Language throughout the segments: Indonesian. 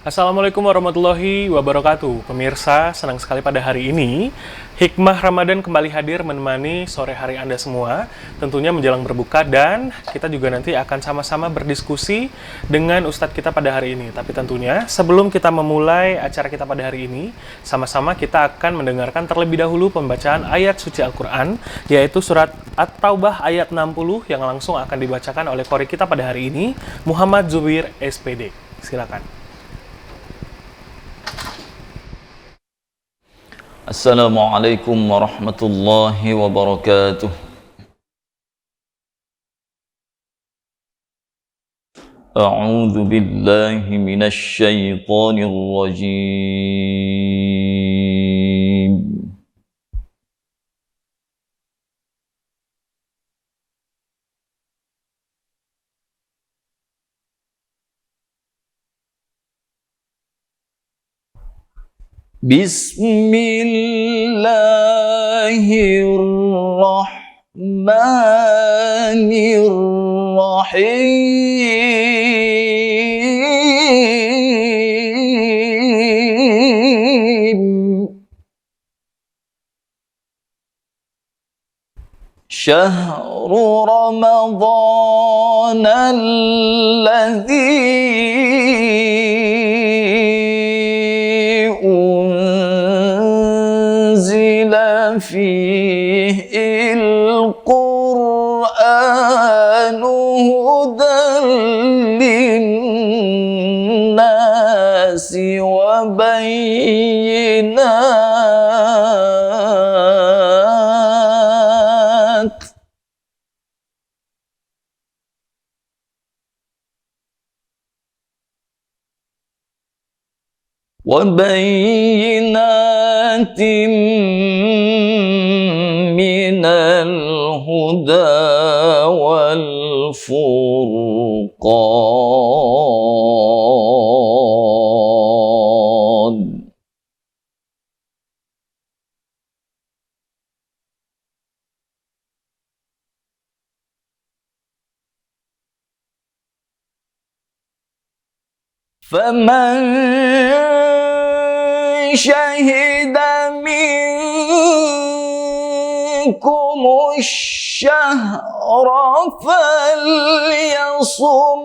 Assalamualaikum warahmatullahi wabarakatuh. Pemirsa, senang sekali pada hari ini Hikmah Ramadan kembali hadir menemani sore hari Anda semua, tentunya menjelang berbuka, dan kita juga nanti akan sama-sama berdiskusi dengan Ustadz kita pada hari ini. Tapi tentunya sebelum kita memulai acara kita pada hari ini, sama-sama kita akan mendengarkan terlebih dahulu pembacaan ayat suci Al-Quran, yaitu surat At-Taubah ayat 60 yang langsung akan dibacakan oleh qori kita pada hari ini, Muhammad Zubair SPD. Silakan. Assalamualaikum warahmatullahi wabarakatuh. A'udzu billahi minasy syaithanir rajim. Bismillahirrahmanirrahim. Syahru Ramadan alladzi unzila fihi al-Qur'anu hudan lin-nasi wa bayyinat من الهدى والفرقان فمن شهد منكم الشهر فليصم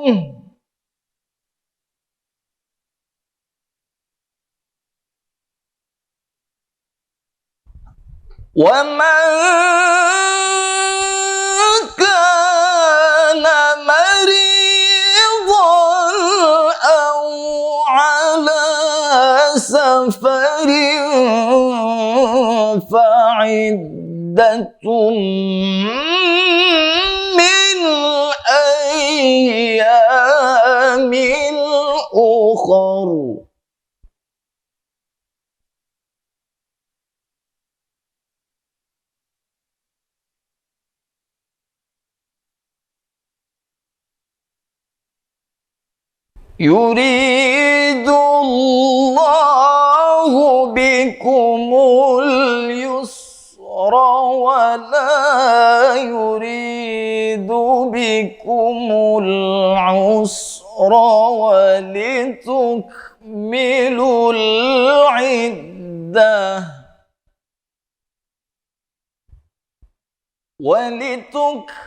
ومن كان مريضا أو على سفر فعدة من أيام أخر يريد الله بكم اليسر ولا يريد بكم العسر ولتكملوا العدة ولتكملوا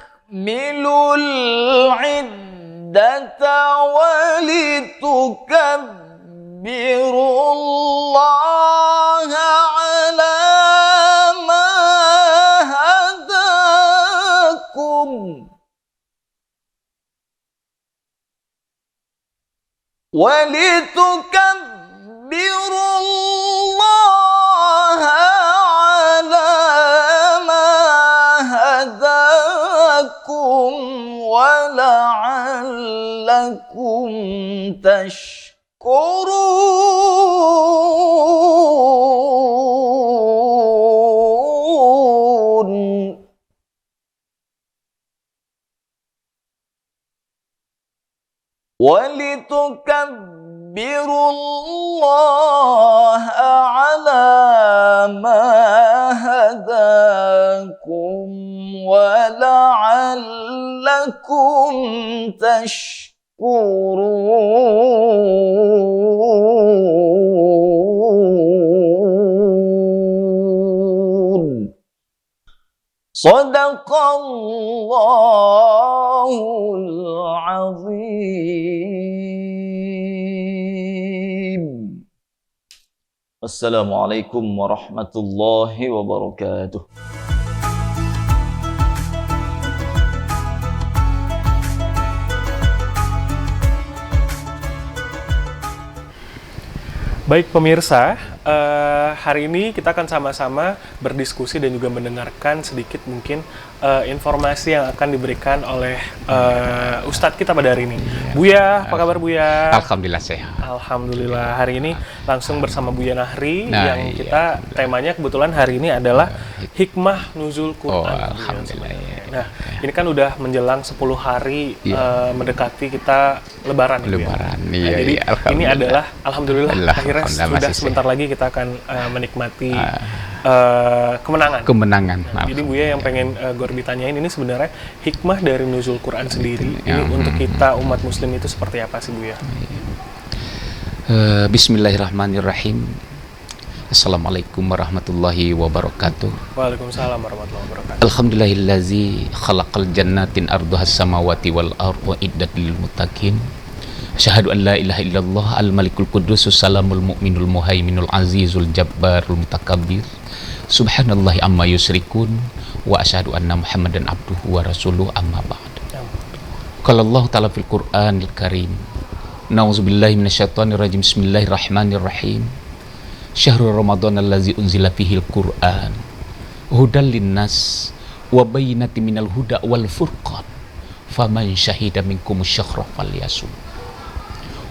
ولتكبروا الله على ما هداكم ولتكبروا الله على ما هداكم ولعلكم تشكرون ولتكبروا الله على ما هداكم ولعلكم تشكرون Sadaqallahul azim. Assalamualaikum warahmatullahi wabarakatuh. Baik pemirsa, hari ini kita akan sama-sama berdiskusi dan juga mendengarkan sedikit mungkin informasi yang akan diberikan oleh Ustadz kita pada hari ini. Buya, apa kabar Buya? Alhamdulillah sehat. Alhamdulillah, hari ini langsung bersama Buya Nahri yang kita temanya kebetulan hari ini adalah hikmah nuzul Quran. Alhamdulillah. Nah, ini kan udah menjelang 10 hari mendekati kita Lebaran. Lebaran, ya? Jadi ini adalah Alhamdulillah akhirnya sudah sebentar lagi kita akan menikmati kemenangan. Nah, jadi Buya yang pengen Gorbi tanyain ini sebenarnya hikmah dari nuzul Quran sendiri ini untuk kita umat Muslim itu seperti apa sih Buya? Bismillahirrahmanirrahim. Assalamualaikum warahmatullahi wabarakatuh. Waalaikumsalam warahmatullahi wabarakatuh. Alhamdulillahillazi khalaqal jannatin arduhas samawati wal ardu iddat lil muttaqin. Asyhadu an la ilaha illallah al-malikul qudusus salamul mu'minul muhaiminul azizul jabbarul mutakabbir. Subhanallahi amma yusyrikun wa asyhadu anna Muhammadan abduhu wa rasuluhu amma ba'd. Qala Allah ta'ala fil Qur'anil Karim. Nauzubillahi minasyaitonir rajim. Bismillahirrahmanirrahim. Syahrul Ramadan allazi unzila fihil Qur'an hudal linnas wa bayyinatin minal huda wal furqan faman syahida minkum syahra falyasum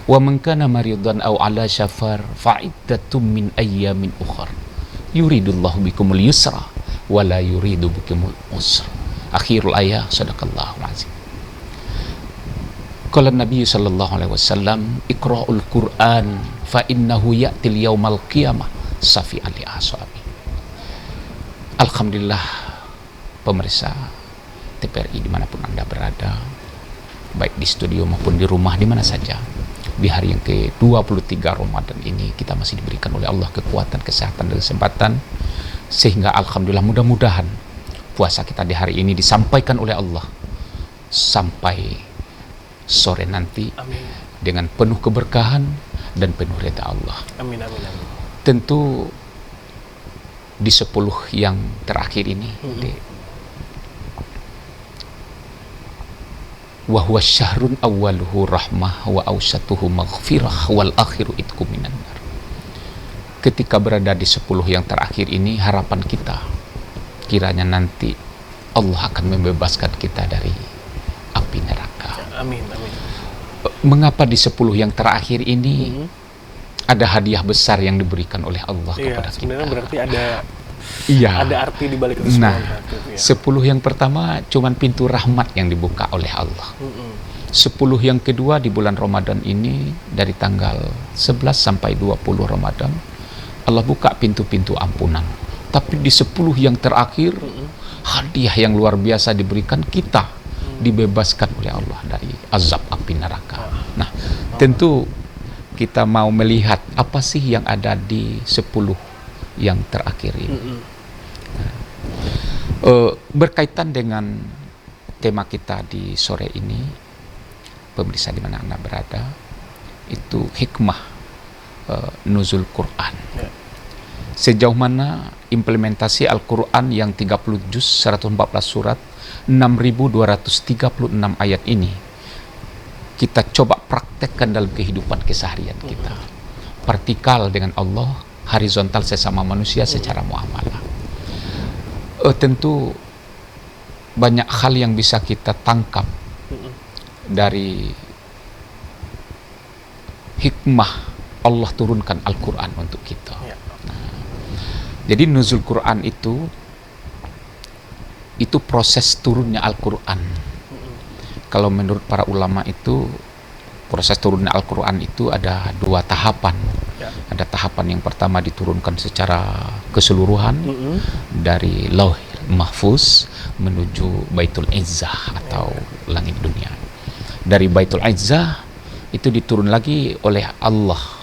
wa man kana maridan aw ala safar fa'iddatum min ayyamin ukhra yuridullahu bikumul yusra wa la yuridu bikumul usra. Akhirul ayat. Sadaqallahul azim. Qala Nabi sallallahu alaihi wasallam, iqra'ul Qur'an fa innahu ya'til yaumal qiyamah safi'an li ashabi. Alhamdulillah pemirsa TPRI dimanapun Anda berada, baik di studio maupun di rumah, di mana saja, di hari yang ke-23 Ramadan ini kita masih diberikan oleh Allah kekuatan, kesehatan, dan kesempatan, sehingga alhamdulillah mudah-mudahan puasa kita di hari ini disampaikan oleh Allah sampai sore nanti. Amin. Dengan penuh keberkahan dan penuh ridha Allah. Amin, amin, amin. Tentu di 10 yang terakhir ini wa huwa syahrun awwaluhu rahmah wa awsatuhu maghfirah wal akhiru itqum minan nar. Ketika berada di 10 yang terakhir ini, harapan kita kiranya nanti Allah akan membebaskan kita dari api neraka. Amin, amin. Mengapa di 10 yang terakhir ini ada hadiah besar yang diberikan oleh Allah kepada kita? Sebenarnya berarti ada arti di balik itu semua. Nah, 10 yang pertama cuman pintu rahmat yang dibuka oleh Allah. 10 yang kedua di bulan Ramadan ini dari tanggal 11 sampai 20 Ramadan Allah buka pintu-pintu ampunan. Tapi di 10 yang terakhir hadiah yang luar biasa diberikan kita, dibebaskan oleh Allah dari azab api neraka. Nah, tentu kita mau melihat apa sih yang ada di 10 yang terakhir ini. Berkaitan dengan tema kita di sore ini, pemirsa di mana Anda berada, itu hikmah nuzul Quran. Sejauh mana implementasi Al-Quran yang 30 juz, 114 surat, 6.236 ayat ini kita coba praktekkan dalam kehidupan keseharian kita. Vertikal dengan Allah, horizontal sesama manusia secara muamalah. Tentu banyak hal yang bisa kita tangkap dari hikmah Allah turunkan Al-Quran untuk kita. Jadi nuzul Quran itu proses turunnya Al-Quran. Kalau menurut para ulama itu proses turunnya Al-Quran itu ada 2 tahapan. Ada tahapan yang pertama diturunkan secara keseluruhan dari Lauh Mahfuz menuju Baitul Izzah atau langit dunia. Dari Baitul Izzah itu diturun lagi oleh Allah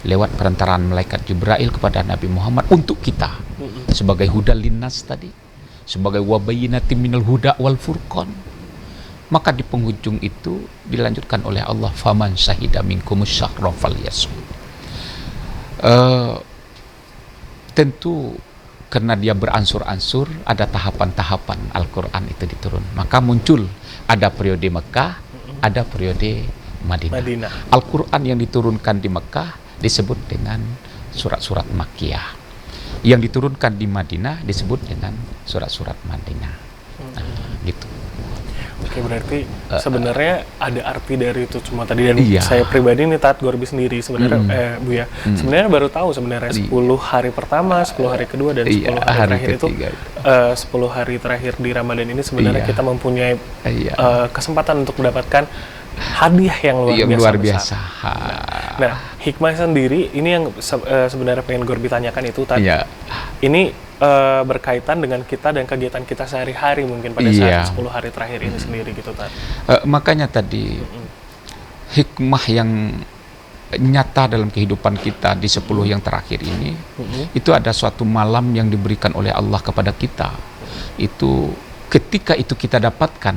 lewat perantaraan malaikat Jibril kepada Nabi Muhammad untuk kita sebagai hudal linnas tadi, sebagai wabayinatin minal huda wal furqan. Maka di penghujung itu dilanjutkan oleh Allah, faman syahida minkumus syahra falyasum. Tentu karena dia beransur-ansur, ada tahapan-tahapan Al-Quran itu diturun. Maka muncul ada periode Mekah, ada periode Madinah. Al-Quran yang diturunkan di Mekah disebut dengan surat-surat Makkiyah. Yang diturunkan di Madinah disebut dengan surat-surat Madinah. Nah, gitu. Oke, berarti sebenarnya ada arti dari itu cuma tadi, dan Iya. saya pribadi nih Taat Gorbi sendiri sebenarnya Bu ya, sebenarnya baru tahu sebenarnya 10 hari pertama, 10 hari kedua, dan 10 hari terakhir itu 10 hari terakhir di Ramadan ini sebenarnya kita mempunyai kesempatan untuk mendapatkan hadiah yang luar biasa. Nah, hikmah sendiri ini yang sebenarnya pengen Gorbi tanyakan itu tadi. Ini berkaitan dengan kita dan kegiatan kita sehari-hari mungkin pada saat 10 hari terakhir ini sendiri gitu tadi. Makanya tadi hikmah yang nyata dalam kehidupan kita di 10 yang terakhir ini, itu ada suatu malam yang diberikan oleh Allah kepada kita. Itu ketika itu kita dapatkan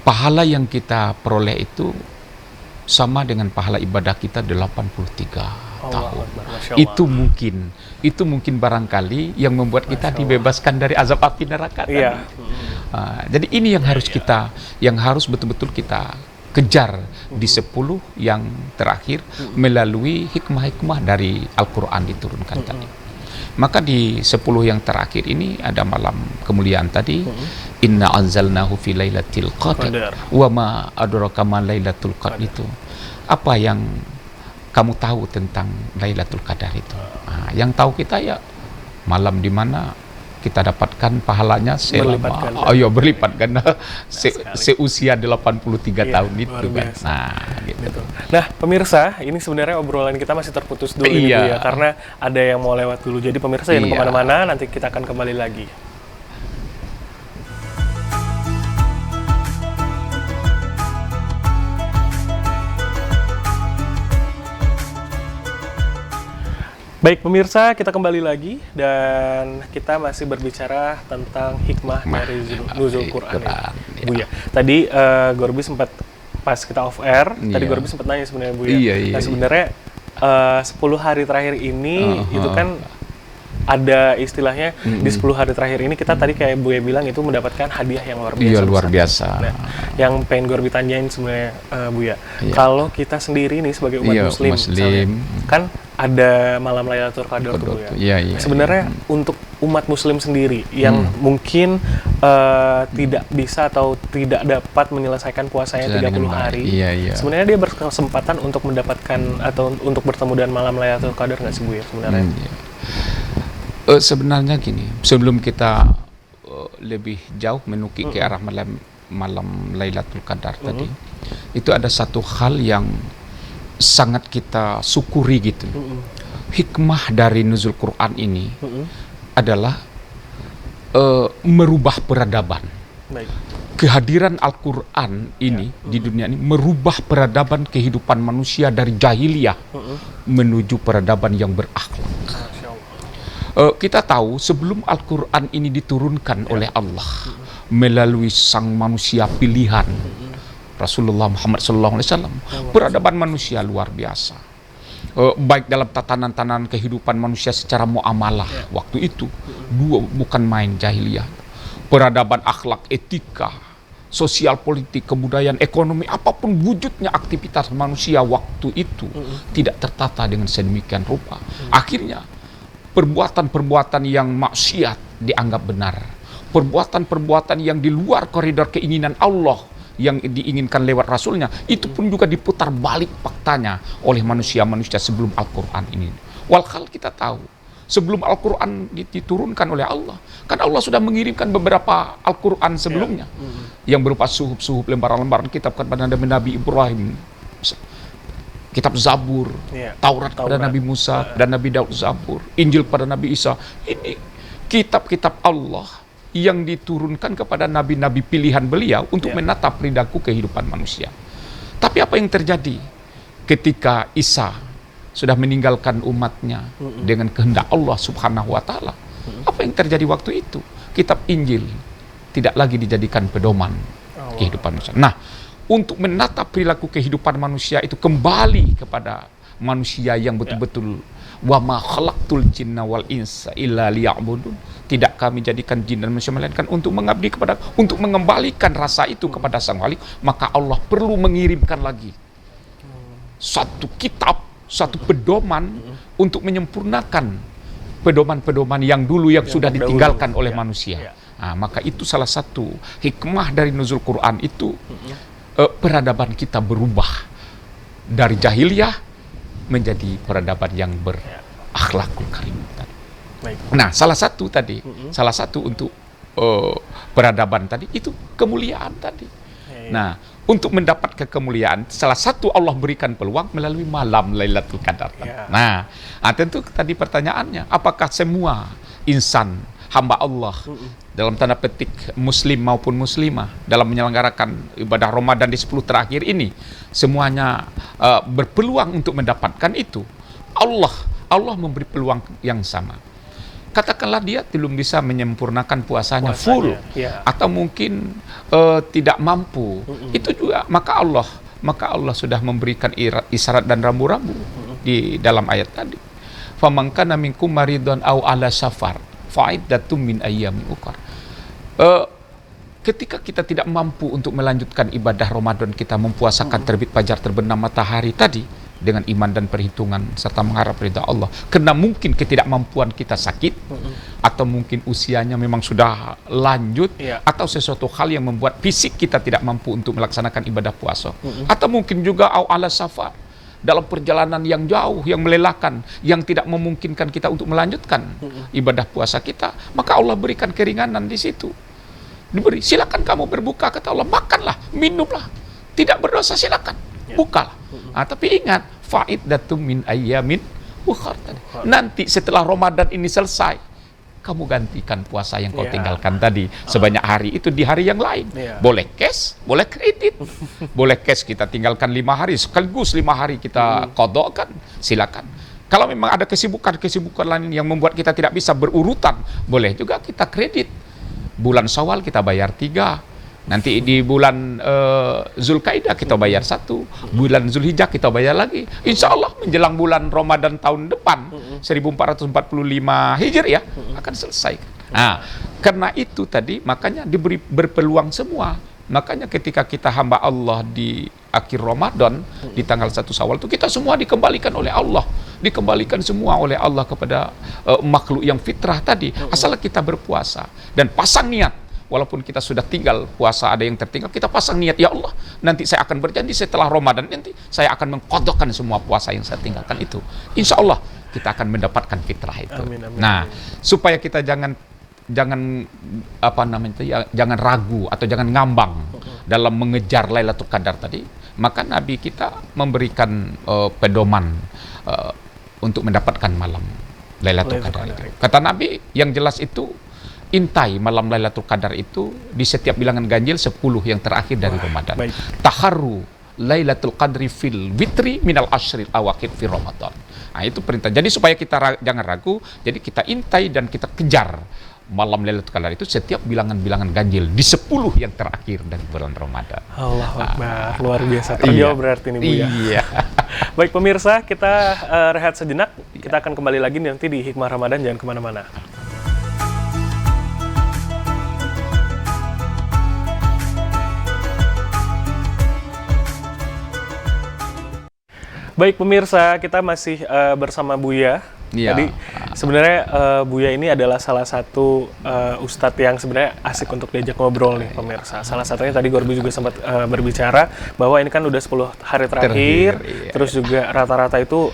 pahala yang kita peroleh itu sama dengan pahala ibadah kita 83 tahun. Itu mungkin barangkali yang membuat kita dibebaskan dari azab api neraka tadi. Jadi ini yang harus kita, yang harus betul-betul kita kejar di 10 yang terakhir melalui hikmah-hikmah dari Al-Quran diturunkan tadi. Maka di 10 yang terakhir ini ada malam kemuliaan tadi. Inna anzalnahu fi lailatul qadar wa ma adraka ma lailatul qadar. Itu apa yang kamu tahu tentang Lailatul Qadar itu? Yang tahu kita ya malam di mana kita dapatkan pahalanya berlipat ganda seusia 83 tahun itu kan. Nah, gitu. Nah, pemirsa, ini sebenarnya obrolan kita masih terputus dulu Bu ya, karena ada yang mau lewat dulu. Jadi pemirsa jangan kemana-mana, nanti kita akan kembali lagi. Baik pemirsa, kita kembali lagi dan kita masih berbicara tentang hikmah dari nuzul Quran Bu ya. Tadi Gorbi sempat pas kita off air, tadi Gorbi sempat nanya sebenarnya Bu ya. Nah, sebenarnya 10 hari terakhir ini itu kan ada istilahnya di 10 hari terakhir ini kita tadi kayak Bu ya bilang itu mendapatkan hadiah yang luar biasa. Iya, luar biasa. Nah, yang pengen Gorbi tanyain sebenarnya Bu ya, kalau kita sendiri nih sebagai umat muslim kan ada malam Lailatul Qadar tuh Bu ya. Sebenarnya untuk umat muslim sendiri yang mungkin tidak bisa atau tidak dapat menyelesaikan puasanya 30 hari. Sebenarnya dia berkesempatan untuk mendapatkan atau untuk bertemu dengan malam Lailatul Qadar nggak sih Bu ya sebenarnya? Sebenarnya gini, sebelum kita lebih jauh menukik ke arah malam Lailatul Qadar tadi, itu ada satu hal yang sangat kita syukuri gitu. Hikmah dari nuzul Quran ini adalah merubah peradaban. Kehadiran Al-Quran ini di dunia ini merubah peradaban kehidupan manusia dari jahiliyah menuju peradaban yang berakhlak. Kita tahu sebelum Al-Quran ini diturunkan oleh Allah melalui sang manusia pilihan Rasulullah Muhammad SAW, peradaban manusia luar biasa. Baik dalam tatanan-tatanan kehidupan manusia secara muamalah waktu itu, bukan main jahiliyah. Peradaban akhlak, etika, sosial politik, kebudayaan, ekonomi, apapun wujudnya aktivitas manusia waktu itu tidak tertata dengan sedemikian rupa. Akhirnya perbuatan-perbuatan yang maksiat dianggap benar. Perbuatan-perbuatan yang di luar koridor keinginan Allah yang diinginkan lewat Rasulnya, itu pun juga diputar balik faktanya oleh manusia-manusia sebelum Al-Quran ini. Walhal kita tahu, sebelum Al-Quran diturunkan oleh Allah, kan Allah sudah mengirimkan beberapa Al-Quran sebelumnya, yang berupa suhuf-suhuf, lembaran-lembaran kitab kepada Nabi Ibrahim, kitab Zabur, Taurat pada Nabi Musa dan Nabi Daud Zabur, Injil pada Nabi Isa. Ini kitab-kitab Allah yang diturunkan kepada nabi-nabi pilihan beliau untuk menata perilaku kehidupan manusia. Tapi apa yang terjadi ketika Isa sudah meninggalkan umatnya dengan kehendak Allah Subhanahu wa Ta'ala? Apa yang terjadi waktu itu? Kitab Injil tidak lagi dijadikan pedoman kehidupan manusia. Nah, untuk menata perilaku kehidupan manusia itu kembali kepada manusia yang betul-betul wa ma khalaqtul jinna wal insa illa liya'budun. Tidak kami jadikan jin dan manusia melainkan untuk mengabdi kepada, untuk mengembalikan rasa itu kepada Sang Khalik, maka Allah perlu mengirimkan lagi satu kitab, satu pedoman untuk menyempurnakan pedoman-pedoman yang dulu yang sudah ditinggalkan oleh manusia. Nah, maka itu salah satu hikmah dari nuzul Quran itu, peradaban kita berubah dari jahiliyah menjadi peradaban yang berakhlakul karim. Nah, salah satu untuk peradaban tadi itu kemuliaan tadi. Nah, untuk mendapat kemuliaan, salah satu Allah berikan peluang melalui malam Lailatul Qadar. Nah, tentu tadi pertanyaannya, apakah semua insan hamba Allah dalam tanda petik muslim maupun muslimah dalam menyelenggarakan ibadah Ramadan di 10 terakhir ini semuanya berpeluang untuk mendapatkan itu? Allah memberi peluang yang sama. Katakanlah dia belum bisa menyempurnakan puasanya full, atau mungkin tidak mampu, itu juga maka Allah sudah memberikan isyarat dan rambu-rambu di dalam ayat tadi. Faman kana minkum maridun aw ala safar fa'iddatum min ayyamin ukhra. Ketika kita tidak mampu untuk melanjutkan ibadah Ramadan kita, mempuasakan terbit fajar terbenam matahari tadi dengan iman dan perhitungan serta mengharap ridha Allah, karena mungkin ketidakmampuan kita sakit, atau mungkin usianya memang sudah lanjut, atau sesuatu hal yang membuat fisik kita tidak mampu untuk melaksanakan ibadah puasa, atau mungkin juga au ala safar, dalam perjalanan yang jauh, yang melelahkan, yang tidak memungkinkan kita untuk melanjutkan ibadah puasa kita, maka Allah berikan keringanan di situ. Diberi, silakan kamu berbuka, kata Allah, makanlah, minumlah, tidak berdosa, silakan, bukalah. Tapi ingat, fa'iddatum min ayyamin ukhra. Nanti setelah Ramadan ini selesai, kamu gantikan puasa yang kau tinggalkan tadi sebanyak hari itu di hari yang lain. Boleh cash, boleh kredit. Boleh cash kita tinggalkan 5 hari, sekaligus 5 hari kita qadha, silakan. Kalau memang ada kesibukan lain yang membuat kita tidak bisa berurutan, boleh juga kita kredit. Bulan Syawal kita bayar 3, nanti di bulan Zulkaidah kita bayar 1, bulan Zulhijjah kita bayar lagi. Insya Allah menjelang bulan Ramadan tahun depan 1445 Hijriah akan selesai. Nah, karena itu tadi makanya berpeluang semua. Makanya ketika kita hamba Allah di akhir Ramadan di tanggal 1 Syawal itu kita semua dikembalikan oleh Allah, dikembalikan semua oleh Allah kepada makhluk yang fitrah tadi, asal kita berpuasa dan pasang niat. Walaupun kita sudah tinggal puasa, ada yang tertinggal, kita pasang niat, ya Allah, nanti saya akan berjanji setelah Ramadan nanti saya akan mengqadhakan semua puasa yang saya tinggalkan itu. Insya Allah kita akan mendapatkan fitrah itu. Amin. Nah, supaya kita jangan jangan ragu atau jangan ngambang dalam mengejar Lailatul Qadar tadi, maka Nabi kita memberikan pedoman untuk mendapatkan malam Lailatul Qadar. Kata Nabi yang jelas itu, intai malam Lailatul Qadar itu di setiap bilangan ganjil 10 yang terakhir dari Ramadan. Taharru Lailatul Qadri fil witri minal ashril awakhir fi Ramadan. Nah, itu perintah. Jadi supaya kita jangan ragu, jadi kita intai dan kita kejar malam Lailatul Qadar itu setiap bilangan-bilangan ganjil di 10 yang terakhir dari bulan Ramadan. Allahu Akbar, luar biasa. Terjawab berarti nih Bu ya. Iya. Baik pemirsa, kita rehat sejenak. Kita akan kembali lagi nanti di Hikmah Ramadan, jangan kemana-mana. Baik pemirsa, kita masih bersama Buya. Jadi sebenarnya Buya ini adalah salah satu ustadz yang sebenarnya asik untuk diajak ngobrol nih pemirsa. Salah satunya tadi Gorbi juga sempat berbicara bahwa ini kan udah 10 hari terakhir, terus juga rata-rata itu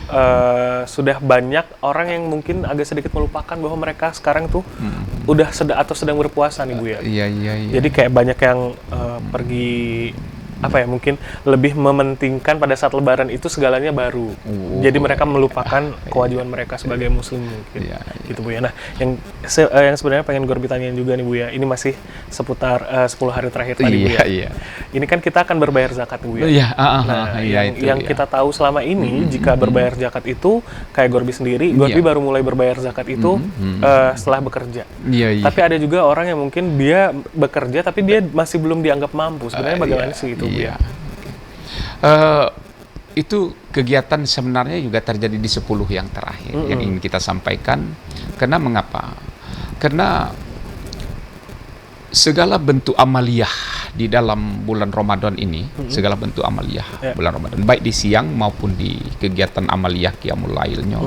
sudah banyak orang yang mungkin agak sedikit melupakan bahwa mereka sekarang tuh udah sedang berpuasa nih Buya. Jadi kayak banyak yang pergi apa ya, mungkin lebih mementingkan pada saat Lebaran itu segalanya baru. Jadi mereka melupakan kewajiban mereka sebagai Muslim mungkin, gitu Bu ya. Nah, yang sebenarnya pengen Gorbi tanyain juga nih Bu ya. Ini masih seputar 10 hari terakhir tadi Bu ya. Ini kan kita akan berbayar zakat nih Bu ya. Yang kita tahu selama ini jika berbayar zakat itu kayak Gorbi sendiri, Gorbi baru mulai berbayar zakat itu setelah bekerja. Tapi ada juga orang yang mungkin dia bekerja tapi dia masih belum dianggap mampu. Sebenarnya bagaimana sih itu Bu ya? Itu kegiatan sebenarnya juga terjadi di 10 yang terakhir yang ingin kita sampaikan. Karena mengapa? Karena segala bentuk amaliyah di dalam bulan Ramadan ini, segala bentuk amaliyah bulan Ramadan, baik di siang maupun di kegiatan amaliyah qiyamul lailnya,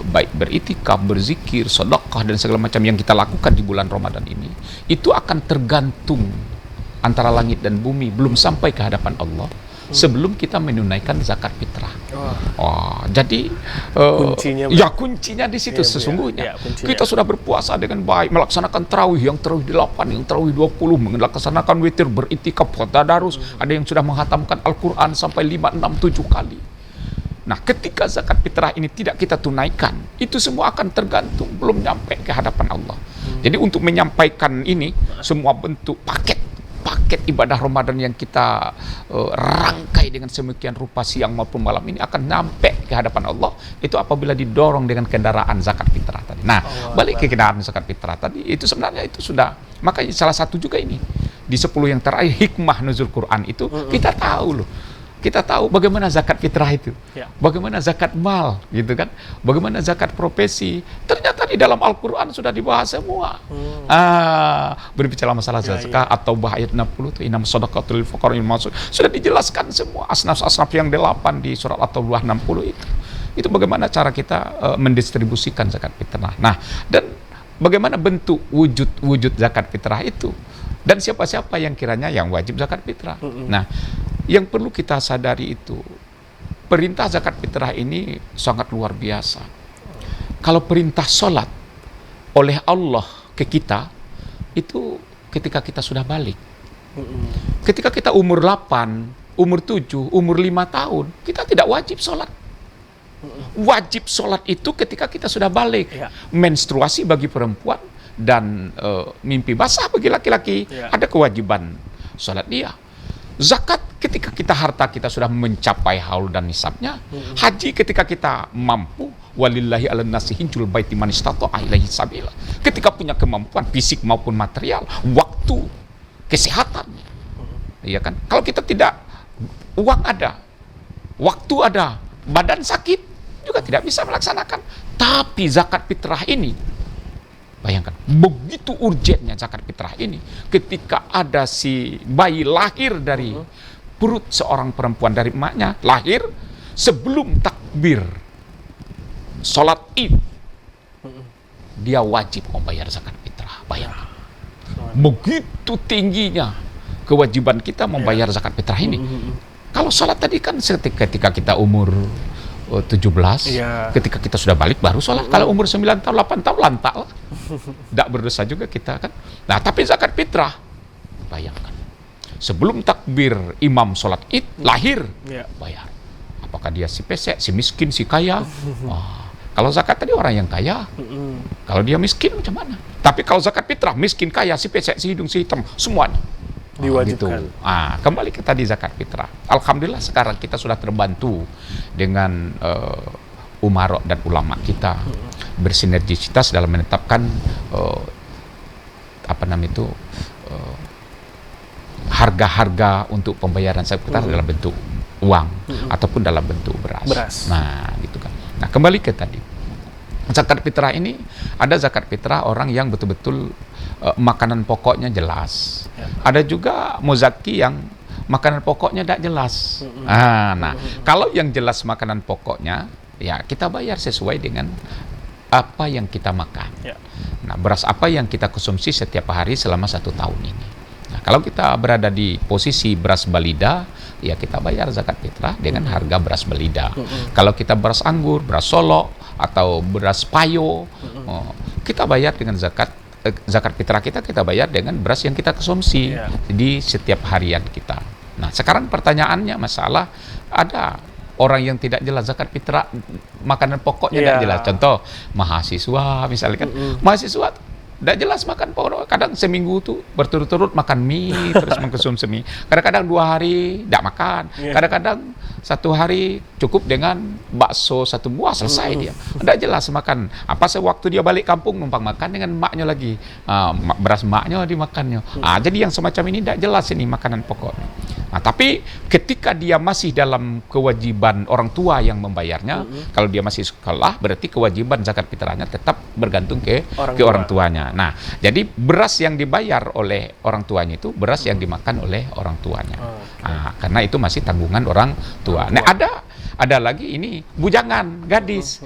baik beritikaf, berzikir, sedekah dan segala macam yang kita lakukan di bulan Ramadan ini, itu akan tergantung antara langit dan bumi, belum sampai ke hadapan Allah sebelum kita menunaikan zakat fitrah. Jadi kuncinya di situ sesungguhnya. Kita sudah berpuasa dengan baik, melaksanakan tarawih, yang tarawih 8, yang tarawih 20, melaksanakan witir, beritikaf, tadarus, ada yang sudah menghatamkan Al-Qur'an sampai 5, 6, 7 kali. Nah, ketika zakat fitrah ini tidak kita tunaikan, itu semua akan tergantung, belum nyampe ke hadapan Allah. Jadi untuk menyampaikan ini, semua bentuk paket ibadah Ramadan yang kita rangkai dengan semikian rupa siang maupun malam ini akan nyampe ke hadapan Allah itu apabila didorong dengan kendaraan zakat fitrah tadi. Nah, balik ke kendaraan zakat fitrah tadi, itu sebenarnya itu sudah, makanya salah satu juga ini di 10 yang terakhir hikmah nuzul Quran itu kita tahu loh. Kita tahu bagaimana zakat fitrah itu, bagaimana zakat mal, gitu kan, bagaimana zakat profesi. Ternyata di dalam Al-Quran sudah dibahas semua. Berbicara masalah zakat atau ayat 60 itu inam shadaqatul fuqara maksud sudah dijelaskan semua asnaf-asnaf yang 8 di surat At-Taubah 60 itu. Itu bagaimana cara kita mendistribusikan zakat fitrah. Nah, dan bagaimana bentuk wujud zakat fitrah itu. Dan siapa-siapa yang kiranya yang wajib zakat fitrah. Nah, yang perlu kita sadari itu, perintah zakat fitrah ini sangat luar biasa. Kalau perintah sholat oleh Allah ke kita, itu ketika kita sudah balik. Ketika kita umur 8, umur 7, umur 5 tahun, kita tidak wajib sholat. Wajib sholat itu ketika kita sudah balik. Menstruasi bagi perempuan, dan mimpi basah bagi laki-laki, ada kewajiban sholat dia. Zakat ketika harta kita sudah mencapai haul dan nisabnya. Haji ketika kita mampu, walillahi 'alan nasi hijjul baiti man istata'a ilaihi sabila. Ketika punya kemampuan fisik maupun material, waktu, kesehatan. Iya kan? Kalau kita tidak, uang ada, waktu ada, badan sakit juga tidak bisa melaksanakan. Tapi zakat fitrah ini, bayangkan, begitu urgennya zakat fitrah ini. Ketika ada si bayi lahir dari perut seorang perempuan, dari emaknya, lahir sebelum takbir sholat id, dia wajib membayar zakat fitrah. Bayangkan, begitu tingginya kewajiban kita membayar zakat fitrah ini. Kalau sholat tadi kan ketika kita umur 17, ketika kita sudah balik baru sholat. Kalau umur 9 tahun, 8 tahun, lantak lah. Tidak berdosa juga kita kan. Nah, tapi zakat fitrah, bayangkan, sebelum takbir imam sholat id, lahir, bayar. Apakah dia si pesek, si miskin, si kaya? Kalau zakat tadi orang yang kaya. Kalau dia miskin macam mana? Tapi kalau zakat fitrah, miskin, kaya, si pesek, si hidung, si hitam, semuanya diwajibkan. Gitu. Kembali ke tadi zakat fitrah. Alhamdulillah sekarang kita sudah terbantu dengan umarok dan ulama kita bersinergisitas dalam menetapkan harga-harga untuk pembayaran zakat fitrah dalam bentuk uang ataupun dalam bentuk beras. Nah, gitu kan. Nah, kembali ke tadi. Zakat fitrah ini, ada zakat fitrah orang yang betul-betul makanan pokoknya jelas. Ada juga muzaki yang makanan pokoknya tidak jelas. Nah, kalau yang jelas makanan pokoknya, ya kita bayar sesuai dengan apa yang kita makan. Nah, beras apa yang kita konsumsi setiap hari selama 1 tahun ini. Nah, kalau kita berada di posisi beras balida, ya kita bayar zakat fitrah dengan harga beras balida. Kalau kita beras anggur, beras solo, atau beras payo, kita bayar dengan zakat fitrah kita bayar dengan beras yang kita konsumsi di setiap harian kita. Nah, sekarang pertanyaannya masalah ada orang yang tidak jelas zakat fitrah makanan pokoknya tidak jelas. Contoh mahasiswa misalnya kan, mahasiswa tidak jelas makan pokok. Kadang seminggu tuh berturut-turut makan mie terus mengkonsumsi mie. Kadang-kadang 2 hari tidak makan. Kadang-kadang 1 hari cukup dengan bakso 1 buah selesai dia. Tidak jelas makan. Apa sewaktu dia balik kampung numpang makan dengan maknya lagi. Beras maknya dimakannya. Jadi yang semacam ini tidak jelas ini makanan pokok. Nah, tapi ketika dia masih dalam kewajiban orang tua yang membayarnya, kalau dia masih sekolah, berarti kewajiban zakat fitrahnya tetap bergantung ke orang tuanya. Nah, jadi beras yang dibayar oleh orang tuanya itu beras yang dimakan oleh orang tuanya. Karena itu masih tanggungan orang tua. Nah, ada lagi ini bujangan, gadis.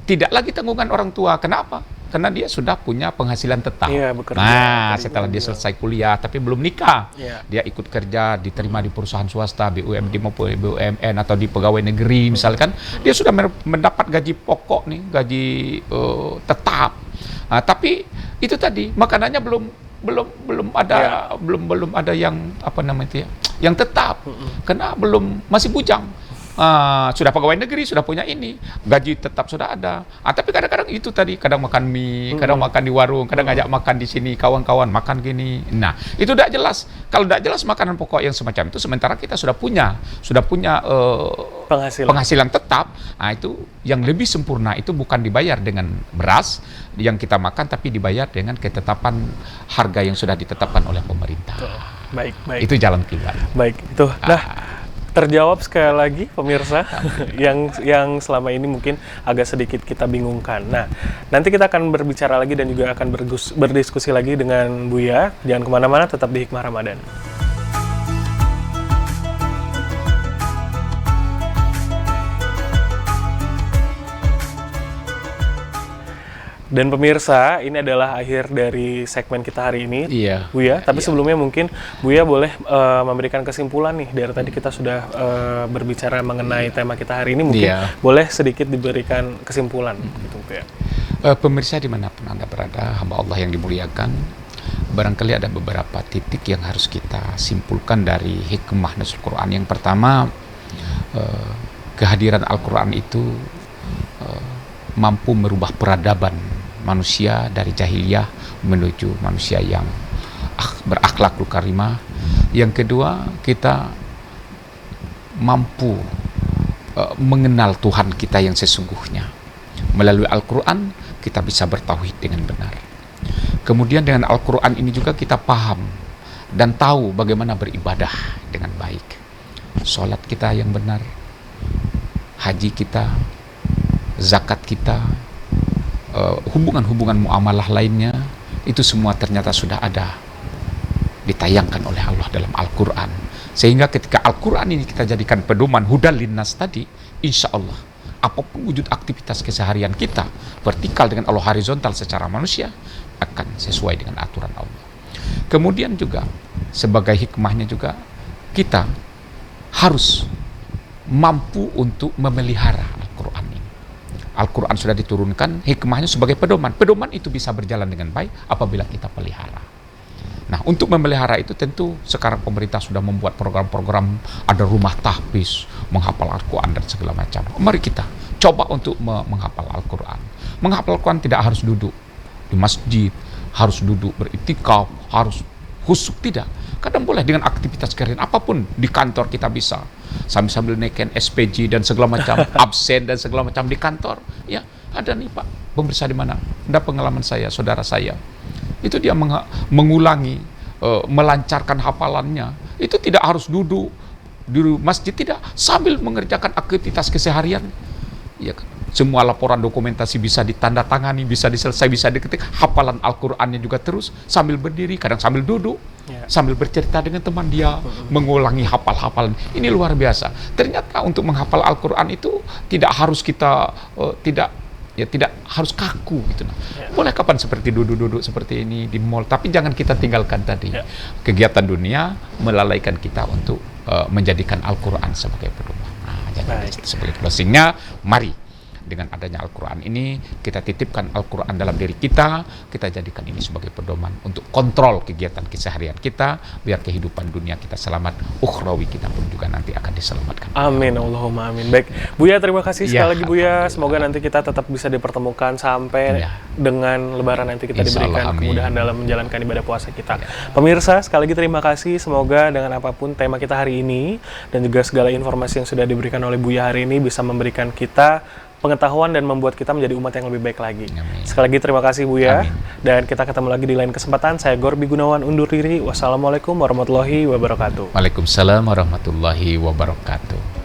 Tidak lagi tanggungan orang tua. Kenapa? Karena dia sudah punya penghasilan tetap. Nah, setelah dia selesai kuliah tapi belum nikah, dia ikut kerja, diterima di perusahaan swasta, BUMD maupun BUMN atau di pegawai negeri misalkan, dia sudah mendapat gaji pokok nih, gaji tetap. Tapi itu tadi makanannya belum ada yang apa namanya itu ya, yang tetap, karena masih bujang. Sudah pegawai negeri, sudah punya ini, gaji tetap sudah ada. Tapi kadang-kadang itu tadi, kadang makan mie, kadang makan di warung, kadang ngajak makan di sini, kawan-kawan makan gini. Nah, itu tidak jelas. Kalau tidak jelas makanan pokok yang semacam itu, sementara kita sudah punya penghasilan tetap. Nah, itu yang lebih sempurna itu bukan dibayar dengan beras yang kita makan, tapi dibayar dengan ketetapan harga yang sudah ditetapkan oleh pemerintah. Baik. Itu jalan keluar. Baik, itu. Terjawab sekali lagi pemirsa yang selama ini mungkin agak sedikit kita bingungkan. Nah, nanti kita akan berbicara lagi dan juga akan berdiskusi lagi dengan Buya. Jangan kemana-mana, tetap di Hikmah Ramadan. Dan pemirsa, ini adalah akhir dari segmen kita hari ini, Buya. Tapi sebelumnya mungkin Buya boleh memberikan kesimpulan nih. Dari tadi kita sudah berbicara mengenai tema kita hari ini, mungkin boleh sedikit diberikan kesimpulan, gitu, Buya. Pemirsa dimanapun Anda berada, hamba Allah yang dimuliakan, barangkali ada beberapa titik yang harus kita simpulkan dari hikmah Nuzul Quran. Yang pertama, kehadiran Al-Quran itu mampu merubah peradaban manusia dari jahiliyah menuju manusia yang berakhlakul karimah. Yang kedua, kita mampu mengenal Tuhan kita yang sesungguhnya. Melalui Al-Quran kita bisa bertauhid dengan benar. Kemudian dengan Al-Quran ini juga kita paham dan tahu bagaimana beribadah dengan baik. Sholat kita yang benar, haji kita, zakat kita, hubungan-hubungan muamalah lainnya, itu semua ternyata sudah ada ditayangkan oleh Allah dalam Al-Quran. Sehingga ketika Al-Quran ini kita jadikan pedoman hudal linnas tadi, insya Allah apapun wujud aktivitas keseharian kita, vertikal dengan Allah, horizontal secara manusia, akan sesuai dengan aturan Allah. Kemudian juga sebagai hikmahnya juga, kita harus mampu untuk memelihara Al-Quran ini. Al-Quran sudah diturunkan, hikmahnya sebagai pedoman. Pedoman itu bisa berjalan dengan baik apabila kita pelihara. Nah, untuk memelihara itu tentu sekarang pemerintah sudah membuat program-program, ada rumah tahfiz, menghafal Al-Quran dan segala macam. Mari kita coba untuk menghafal Al-Quran. Menghafal Al-Quran tidak harus duduk di masjid, harus duduk beriktikaf, harus khusyuk, tidak. Kadang boleh dengan aktivitas kalian apapun, di kantor kita bisa sambil naikkan SPG dan segala macam, absen dan segala macam di kantor. Ya, ada nih Pak, pemirsa di mana? Ada pengalaman saya, saudara saya. Itu dia mengulangi, melancarkan hafalannya. Itu tidak harus duduk di masjid, tidak, sambil mengerjakan aktivitas keseharian. Ya kan? Semua laporan dokumentasi bisa ditandatangani, bisa diselesai, bisa diketik. Hafalan Al-Qur'annya juga terus sambil berdiri, kadang sambil duduk, sambil bercerita dengan teman dia, mengulangi hafal-hafalan. Ini luar biasa. Ternyata untuk menghafal Al-Qur'an itu tidak harus kita tidak harus kaku gitu. Boleh kapan seperti duduk-duduk seperti ini di mall, tapi jangan kita tinggalkan tadi. Kegiatan dunia melalaikan kita untuk menjadikan Al-Qur'an sebagai pedoman. Nah, jadi sebagai closingnya, mari dengan adanya Al-Quran ini, kita titipkan Al-Quran dalam diri kita jadikan ini sebagai pedoman untuk kontrol kegiatan keseharian kita, biar kehidupan dunia kita selamat, ukhrawi kita pun juga nanti akan diselamatkan. Amin, Allahumma amin. Baik, Buya, terima kasih Ya, sekali lagi Buya. alhamdulillah. Semoga nanti kita tetap bisa dipertemukan sampai Ya. dengan Lebaran nanti kita Insya Allah, diberikan amin. kemudahan dalam menjalankan ibadah puasa kita. Pemirsa, sekali lagi terima kasih. Semoga dengan apapun tema kita hari ini dan juga segala informasi yang sudah diberikan oleh Buya hari ini bisa memberikan kita pengetahuan dan membuat kita menjadi umat yang lebih baik lagi. Amin. Sekali lagi terima kasih Buya. Amin. Dan kita ketemu lagi di lain kesempatan. Saya Gorbi Gunawan undur diri. Wassalamualaikum warahmatullahi wabarakatuh. Waalaikumsalam warahmatullahi wabarakatuh.